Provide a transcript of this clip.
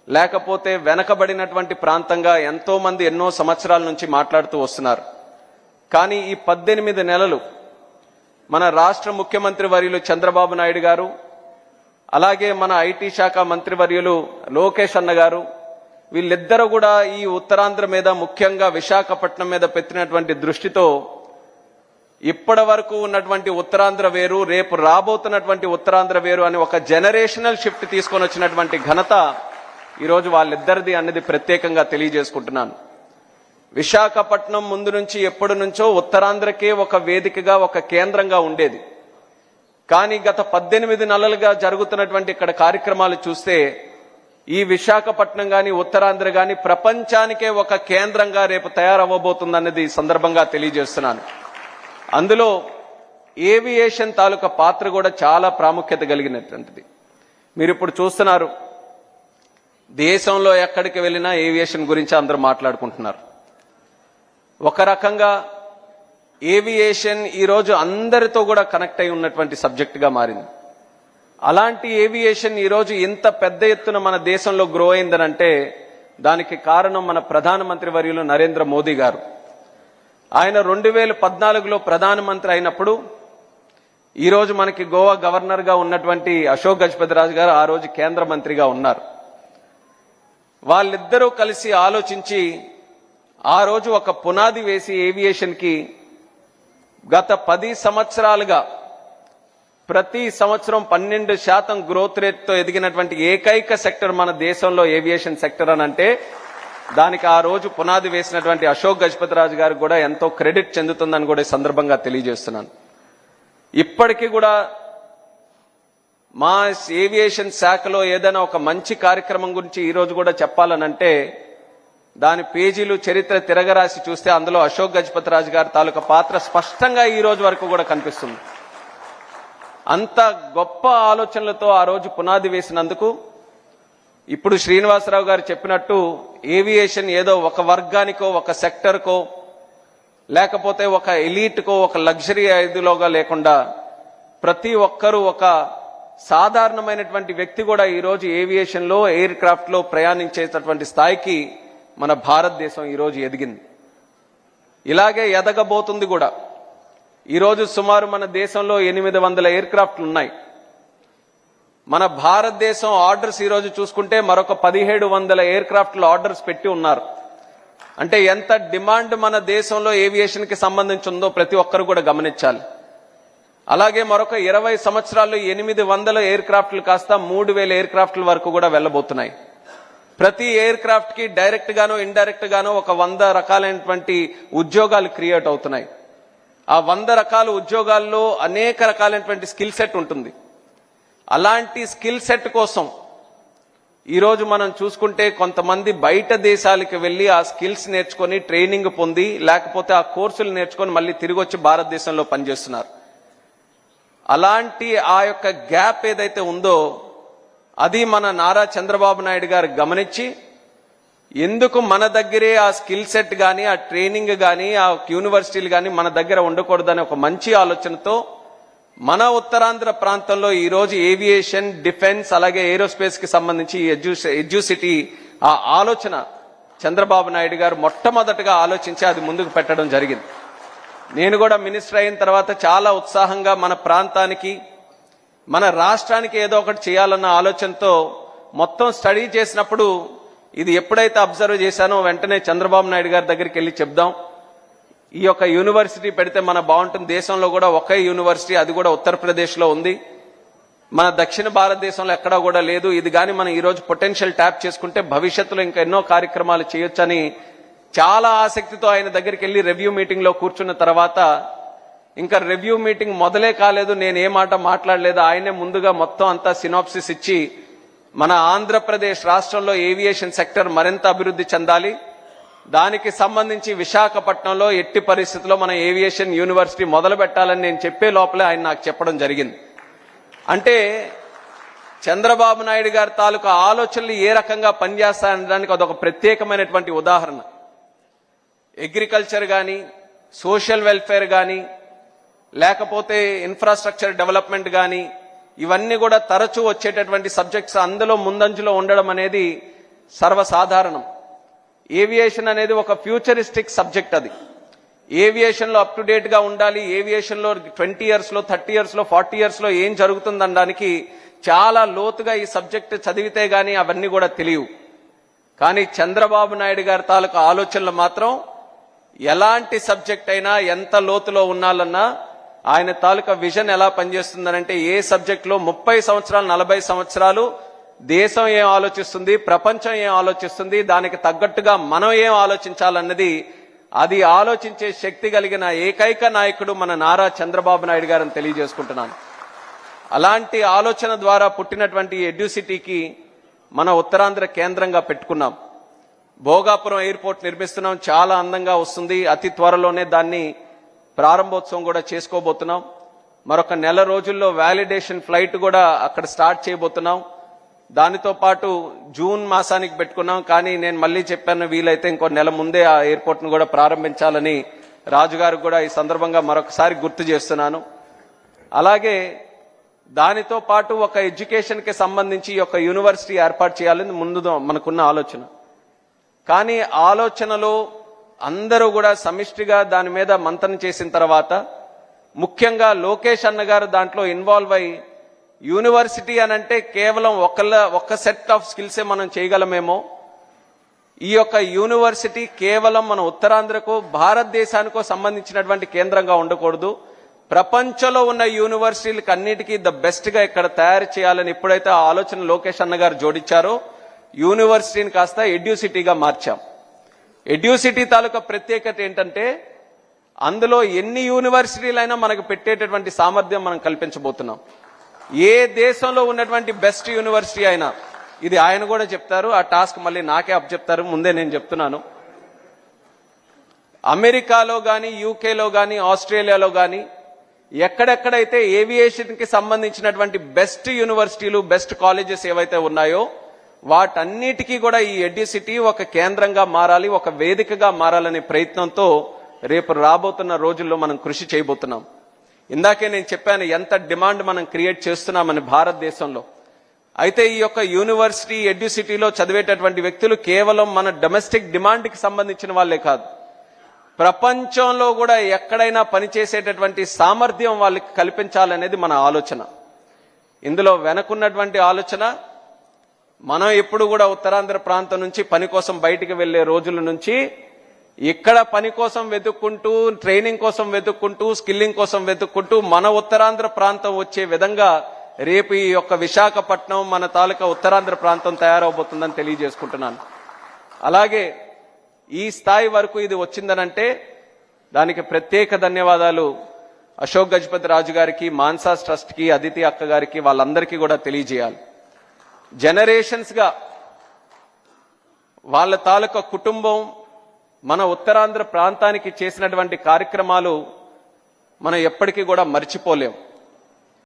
లేకపోతే వెనకబడినటువంటి ప్రాంతంగా ఎంతో మంది ఎన్నో సంవత్సరాల నుంచి మాట్లాడుతూ వస్తున్నారు. కానీ ఈ 18 నెలలు మన రాష్ట్ర ముఖ్యమంత్రి వర్యులు చంద్రబాబు నాయుడు గారు, అలాగే మన ఐటీ శాఖ మంత్రివర్యులు లోకేష్ అన్న గారు, వీళ్ళిద్దరూ కూడా ఈ ఉత్తరాంధ్ర మీద, ముఖ్యంగా విశాఖపట్నం మీద పెట్టినటువంటి దృష్టితో ఇప్పటి వరకు ఉన్నటువంటి ఉత్తరాంధ్ర వేరు, రేపు రాబోతున్నటువంటి ఉత్తరాంధ్ర వేరు అని ఒక జనరేషనల్ షిఫ్ట్ తీసుకొని వచ్చినటువంటి ఘనత ఈరోజు వాళ్ళిద్దరిది అన్నది ప్రత్యేకంగా తెలియజేసుకుంటున్నాను. విశాఖపట్నం ముందు నుంచి ఎప్పటి నుంచో ఉత్తరాంధ్రకే ఒక వేదికగా, ఒక కేంద్రంగా ఉండేది. కానీ గత 18 నెలలుగా జరుగుతున్నటువంటి ఇక్కడ కార్యక్రమాలు చూస్తే ఈ విశాఖపట్నం గాని, ఉత్తరాంధ్ర గాని ప్రపంచానికే ఒక కేంద్రంగా రేపు తయారవ్వబోతుందన్నది సందర్భంగా తెలియజేస్తున్నాను. అందులో ఏవియేషన్ తాలూకా పాత్ర కూడా చాలా ప్రాముఖ్యత కలిగినటువంటిది. మీరు ఇప్పుడు చూస్తున్నారు, దేశంలో ఎక్కడికి వెళ్ళినా ఏవియేషన్ గురించి అందరూ మాట్లాడుకుంటున్నారు. ఒక రకంగా ఏవియేషన్ ఈరోజు అందరితో కూడా కనెక్ట్ అయి ఉన్నటువంటి సబ్జెక్టుగా మారింది. అలాంటి ఏవియేషన్ ఈరోజు ఇంత పెద్ద ఎత్తున మన దేశంలో గ్రో అయిందనంటే దానికి కారణం మన ప్రధానమంత్రి వర్యులు నరేంద్ర మోదీ గారు. ఆయన 2014లో ప్రధానమంత్రి అయినప్పుడు ఈరోజు మనకి గోవా గవర్నర్గా ఉన్నటువంటి అశోక్ గజపతిరాజు గారు ఆ రోజు కేంద్ర మంత్రిగా ఉన్నారు. వాళ్ళిద్దరూ కలిసి ఆలోచించి ఆ రోజు ఒక పునాది వేసి ఏవియేషన్కి గత 10 సంవత్సరాలుగా ప్రతి సంవత్సరం 12% గ్రోత్ రేట్తో ఎదిగినటువంటి ఏకైక సెక్టర్ మన దేశంలో ఏవియేషన్ సెక్టర్ అని అంటే దానికి ఆ రోజు పునాది వేసినటువంటి అశోక్ గజపతిరాజు గారికి కూడా ఎంతో క్రెడిట్ చెందుతుందని కూడా ఈ సందర్భంగా తెలియజేస్తున్నాను. ఇప్పటికీ కూడా మా ఏవియేషన్ శాఖలో ఏదైనా ఒక మంచి కార్యక్రమం గురించి ఈరోజు కూడా చెప్పాలనంటే దాని పేజీలు చరిత్ర తిరగరాసి చూస్తే అందులో అశోక్ గజపతిరాజు గారి తాలూకా పాత్ర స్పష్టంగా ఈ రోజు వరకు కూడా కనిపిస్తుంది. అంత గొప్ప ఆలోచనలతో ఆ రోజు పునాది వేసినందుకు ఇప్పుడు శ్రీనివాసరావు గారు చెప్పినట్టు ఏవియేషన్ ఏదో ఒక వర్గానికో, ఒక సెక్టర్కో, లేకపోతే ఒక ఎలీట్కో, ఒక లగ్జరీ ఐదులోగా లేకుండా ప్రతి ఒక్కరూ, ఒక సాధారణమైనటువంటి వ్యక్తి కూడా ఈరోజు ఏవియేషన్లో, ఎయిర్ క్రాఫ్ట్లో ప్రయాణించేటటువంటి స్థాయికి మన భారతదేశం ఈరోజు ఎదిగింది. ఇలాగే ఎదగబోతుంది కూడా. ఈరోజు సుమారు మన దేశంలో 800 ఎయిర్ క్రాఫ్ట్లు ఉన్నాయి. మన భారతదేశం ఆర్డర్స్ ఈరోజు చూసుకుంటే మరొక 1700 ఎయిర్ క్రాఫ్ట్లు ఆర్డర్స్ పెట్టి ఉన్నారు. అంటే ఎంత డిమాండ్ మన దేశంలో ఏవియేషన్కి సంబంధించి ఉందో ప్రతి ఒక్కరు కూడా గమనించాలి. అలాగే మరొక 20 సంవత్సరాల్లో 800 ఎయిర్ క్రాఫ్ట్లు కాస్త 3000 ఎయిర్ క్రాఫ్ట్ల వరకు కూడా వెళ్ళబోతున్నాయి. ప్రతి ఎయిర్ క్రాఫ్ట్ కి డైరెక్ట్ గానో, ఇండైరెక్ట్ గానో ఒక 100 రకాలైనటువంటి ఉద్యోగాలు క్రియేట్ అవుతున్నాయి. ఆ 100 రకాల ఉద్యోగాల్లో అనేక రకాలైనటువంటి స్కిల్ సెట్ ఉంటుంది. అలాంటి స్కిల్ సెట్ కోసం ఈరోజు మనం చూసుకుంటే కొంతమంది బయట దేశాలకు వెళ్ళి ఆ స్కిల్స్ నేర్చుకొని ట్రైనింగ్ పొంది, లేకపోతే ఆ కోర్సులు నేర్చుకొని మళ్ళీ తిరిగి వచ్చి భారతదేశంలో పనిచేస్తున్నారు. అలాంటి ఆ యొక్క గ్యాప్ ఏదైతే ఉందో అది మన నారా చంద్రబాబు నాయుడు గారు గమనించి ఎందుకు మన దగ్గరే ఆ స్కిల్ సెట్ కానీ, ఆ ట్రైనింగ్ కానీ, ఆ యూనివర్సిటీలు కానీ మన దగ్గర ఉండకూడదని ఒక మంచి ఆలోచనతో మన ఉత్తరాంధ్ర ప్రాంతంలో ఈరోజు ఏవియేషన్, డిఫెన్స్, అలాగే ఏరోస్పేస్ కి సంబంధించి ఎడ్యూసిటీ ఆ ఆలోచన చంద్రబాబు నాయుడు గారు మొట్టమొదటగా ఆలోచించి అది ముందుకు పెట్టడం జరిగింది. నేను కూడా మినిస్టర్ అయిన తర్వాత చాలా ఉత్సాహంగా మన ప్రాంతానికి, మన రాష్ట్రానికి ఏదో ఒకటి చేయాలన్న ఆలోచనతో మొత్తం స్టడీ చేసినప్పుడు ఇది ఎప్పుడైతే అబ్జర్వ్ చేశానో వెంటనే చంద్రబాబు నాయుడు గారి దగ్గరికి వెళ్ళి చెప్దాం, ఈ యొక్క యూనివర్సిటీ పెడితే మన బాగుంటుంది. దేశంలో కూడా ఒకే యూనివర్సిటీ, అది కూడా ఉత్తరప్రదేశ్లో ఉంది. మన దక్షిణ భారతదేశంలో ఎక్కడా కూడా లేదు. ఇది కానీ మనం ఈరోజు పొటెన్షియల్ ట్యాప్ చేసుకుంటే భవిష్యత్తులో ఇంకా ఎన్నో కార్యక్రమాలు చేయొచ్చని చాలా ఆసక్తితో ఆయన దగ్గరికి వెళ్ళి రివ్యూ మీటింగ్లో కూర్చున్న తర్వాత, ఇంకా రివ్యూ మీటింగ్ మొదలే కాలేదు, నేను ఏ మాట మాట్లాడలేదు, ఆయనే ముందుగా మొత్తం అంతా సినాప్సిస్ ఇచ్చి మన ఆంధ్రప్రదేశ్ రాష్ట్రంలో ఏవియేషన్ సెక్టర్ మరింత అభివృద్ధి చెందాలి, దానికి సంబంధించి విశాఖపట్నంలో ఎట్టి పరిస్థితుల్లో మన ఏవియేషన్ యూనివర్సిటీ మొదలు పెట్టాలని నేను చెప్పే లోపలే ఆయన నాకు చెప్పడం జరిగింది. అంటే చంద్రబాబు నాయుడు గారి తాలూకా ఆలోచనలు ఏ రకంగా పనిచేస్తాయనడానికి అదొక ప్రత్యేకమైనటువంటి ఉదాహరణ. అగ్రికల్చర్ కానీ, సోషల్ వెల్ఫేర్ కానీ, లేకపోతే ఇన్ఫ్రాస్ట్రక్చర్ డెవలప్మెంట్ కానీ, ఇవన్నీ కూడా తరచూ వచ్చేటటువంటి సబ్జెక్ట్స్ అందులో ముందంజలో ఉండడం అనేది సర్వసాధారణం. ఏవియేషన్ అనేది ఒక ఫ్యూచరిస్టిక్ సబ్జెక్ట్. అది ఏవియేషన్లో అప్ టు డేట్గా ఉండాలి. ఏవియేషన్లో 20 yearsలో 30 yearsలో 40 yearsలో ఏం జరుగుతుందనడానికి చాలా లోతుగా ఈ సబ్జెక్ట్ చదివితే గానీ అవన్నీ కూడా తెలియవు. కానీ చంద్రబాబు నాయుడు గారి తాలూకు ఆలోచనలు మాత్రం ఎలాంటి సబ్జెక్ట్ అయినా ఎంత లోతులో ఉన్నాలన్నా ఆయన తాలూకా విజన్ ఎలా పనిచేస్తుందనంటే ఏ సబ్జెక్ట్లో 30 సంవత్సరాలు 40 సంవత్సరాలు దేశం ఏం ఆలోచిస్తుంది, ప్రపంచం ఏం ఆలోచిస్తుంది, దానికి తగ్గట్టుగా మనం ఏం ఆలోచించాలన్నది అది ఆలోచించే శక్తి కలిగిన ఏకైక నాయకుడు మన నారా చంద్రబాబు నాయుడు గారని తెలియజేసుకుంటున్నాను. అలాంటి ఆలోచన ద్వారా పుట్టినటువంటి ఎడ్యుసిటీకి మన ఉత్తరాంధ్ర కేంద్రంగా పెట్టుకున్నాం. భోగాపురం ఎయిర్పోర్ట్ నిర్మిస్తున్నాం. చాలా అందంగా వస్తుంది. అతి త్వరలోనే దాన్ని ప్రారంభోత్సవం కూడా చేసుకోబోతున్నాం. మరొక నెల రోజుల్లో వ్యాలిడేషన్ ఫ్లైట్ కూడా అక్కడ స్టార్ట్ చేయబోతున్నాం. దానితో పాటు జూన్ మాసానికి పెట్టుకున్నాం. కానీ నేను మళ్ళీ చెప్పాను, వీలైతే ఇంకో నెల ముందే ఆ ఎయిర్పోర్ట్ను కూడా ప్రారంభించాలని రాజుగారికి కూడా ఈ సందర్భంగా మరొకసారి గుర్తు చేస్తున్నాను. అలాగే దానితో పాటు ఒక ఎడ్యుకేషన్కి సంబంధించి ఒక యూనివర్సిటీ ఏర్పాటు చేయాలని ముందు మనకున్న ఆలోచన. కానీ ఆలోచనలో అందరూ కూడా సమిష్టిగా దాని మీద మంతనం చేసిన తర్వాత ముఖ్యంగా లోకేష్ అన్న గారు దాంట్లో ఇన్వాల్వ్ అయ్యి యూనివర్సిటీ అనంటే కేవలం ఒక్క సెట్ ఆఫ్ స్కిల్సే మనం చేయగలమేమో, ఈ యొక్క యూనివర్సిటీ కేవలం మన ఉత్తరాంధ్రకు భారతదేశానికో సంబంధించినటువంటి కేంద్రంగా ఉండకూడదు, ప్రపంచంలో ఉన్న యూనివర్సిటీలకు అన్నిటికీ ద బెస్ట్గా ఇక్కడ తయారు చేయాలని ఎప్పుడైతే ఆ ఆలోచన లోకేష్ అన్న గారు జోడించారో యూనివర్సిటీని కాస్త ఎడ్యూసిటీగా మార్చాం. ఎడ్యూసిటీ తాలూకా ప్రత్యేకత ఏంటంటే అందులో ఎన్ని యూనివర్సిటీలైనా మనకు పెట్టేటటువంటి సామర్థ్యం మనం కల్పించబోతున్నాం. ఏ దేశంలో ఉన్నటువంటి బెస్ట్ యూనివర్సిటీ అయినా, ఇది ఆయన కూడా చెప్తారు, ఆ టాస్క్ మళ్ళీ నాకే అప్పచెప్తారు, ముందే నేను చెప్తున్నాను. అమెరికాలో కానీ, యూకేలో కానీ, ఆస్ట్రేలియాలో కానీ ఎక్కడెక్కడైతే ఏవియేషన్కి సంబంధించినటువంటి బెస్ట్ యూనివర్సిటీలు, బెస్ట్ కాలేజెస్ ఏవైతే ఉన్నాయో వాటన్నిటికీ కూడా ఈ ఎడ్యుసిటీ ఒక కేంద్రంగా మారాలి, ఒక వేదికగా మారాలనే ప్రయత్నంతో రేపు రాబోతున్న రోజుల్లో మనం కృషి చేయబోతున్నాం. ఇందాకే నేను చెప్పాను ఎంత డిమాండ్ మనం క్రియేట్ చేస్తున్నామని భారతదేశంలో. అయితే ఈ యొక్క యూనివర్సిటీ ఎడ్యుసిటీలో చదివేటటువంటి వ్యక్తులు కేవలం మన డొమెస్టిక్ డిమాండ్కి సంబంధించిన వాళ్ళే కాదు, ప్రపంచంలో కూడా ఎక్కడైనా పనిచేసేటటువంటి సామర్థ్యం వాళ్ళకి కల్పించాలనేది మన ఆలోచన. ఇందులో వెనకున్నటువంటి ఆలోచన, మనం ఎప్పుడు కూడా ఉత్తరాంధ్ర ప్రాంతం నుంచి పని కోసం బయటికి వెళ్లే రోజుల నుంచి ఇక్కడ పని కోసం వెతుక్కుంటూ, ట్రైనింగ్ కోసం వెతుక్కుంటూ, స్కిల్లింగ్ కోసం వెతుక్కుంటూ మన ఉత్తరాంధ్ర ప్రాంతం వచ్చే విధంగా రేపు ఈ యొక్క విశాఖపట్నం మన తాలూకా ఉత్తరాంధ్ర ప్రాంతం తయారవబోతుందని తెలియజేసుకుంటున్నాను. అలాగే ఈ స్థాయి వరకు ఇది వచ్చిందనంటే దానికి ప్రత్యేక ధన్యవాదాలు అశోక్ గజపతి రాజు గారికి, మాన్సాస్ ట్రస్ట్కి, అదితి అక్క గారికి, వాళ్ళందరికీ కూడా తెలియజేయాలి. జనరేషన్స్గా వాళ్ళ తాలూకా కుటుంబం మన ఉత్తరాంధ్ర ప్రాంతానికి చేసినటువంటి కార్యక్రమాలు మనం ఎప్పటికీ కూడా మర్చిపోలేం.